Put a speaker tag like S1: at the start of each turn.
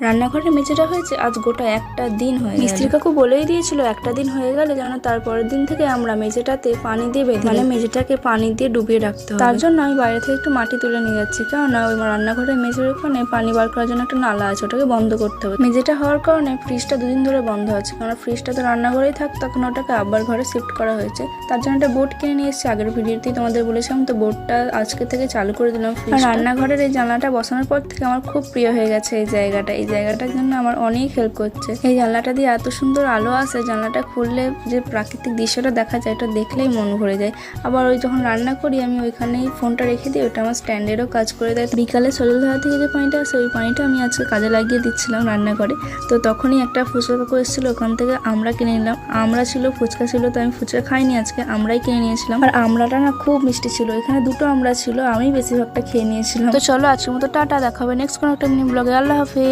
S1: রান্নাঘরে মেঝেটা হয়েছে আজ গোটা একটা দিন হয়ে গেল। মিস্ত্রি কাকু বলেই দিয়েছিল একটা দিন হয়ে গেলে যেন তারপরের দিন থেকে আমরা মেঝেটাতে পানি দিয়ে বেঁধে, মানে মেঝেটাকে পানি দিয়ে ডুবিয়ে রাখতে হবে। তার জন্য আমি বাইরে থেকে একটু মাটি তুলে নিয়ে যাচ্ছি, কেননা ওই রান্নাঘরের মেঝের ওখানে পানি বার করার জন্য একটা নালা আছে, ওটাকে বন্ধ করতে হবে। মেঝেটা হওয়ার কারণে ফ্রিজটা দুদিন ধরে বন্ধ আছে, কারণ ফ্রিজটা তো রান্নাঘরেই থাকতো, তখন ওটাকে আবার ঘরে শিফট করা হয়েছে। তার জন্য একটা বোর্ড কিনে নিয়ে এসেছি, আগের ভিডিওতেই তোমাদের বলেছিলাম, তো বোর্ডটা আজকে থেকে চালু করে দিলাম। রান্নাঘরের এই জানলাটা বসানোর পর থেকে আমার খুব প্রিয় হয়ে গেছে এই জায়গাটার জন্য আমার অনেক হেল্প করছে। এই জানলাটা দিয়ে এত সুন্দর আলো আসে, জানলাটা খুললে যে প্রাকৃতিক দৃশ্যটা দেখা যায় এটা দেখলেই মন ভরে যায়। আবার ওই যখন রান্না করি আমি ওইখানেই ফোনটা রেখে দিই, ওটা আমার স্ট্যান্ডেরও কাজ করে দেয়। বিকালে শরীর ধরা থেকে যে পানিটা আসে ওই পানিটা আমি আজকে কাজে লাগিয়ে দিচ্ছিলাম রান্না করে। তো তখনই একটা ফুচকা কাকু এসেছিলো, ওখান থেকে আমরা কিনে নিলাম। আমরা ছিল, ফুচকা ছিল, তো আমি ফুচকা খাইনি আজকে, আমরাই কিনে নিয়েছিলাম। আর আমরাটা না খুব মিষ্টি ছিল, এখানে দুটো আমরা ছিল, আমি বেশিরভাগটা খেয়ে নিয়েছিলাম। তো চলো আজকের মতো টাটা, দেখা হবে নেক্সট কোনো একটা মিনি ব্লগে। আল্লাহ হাফেজ।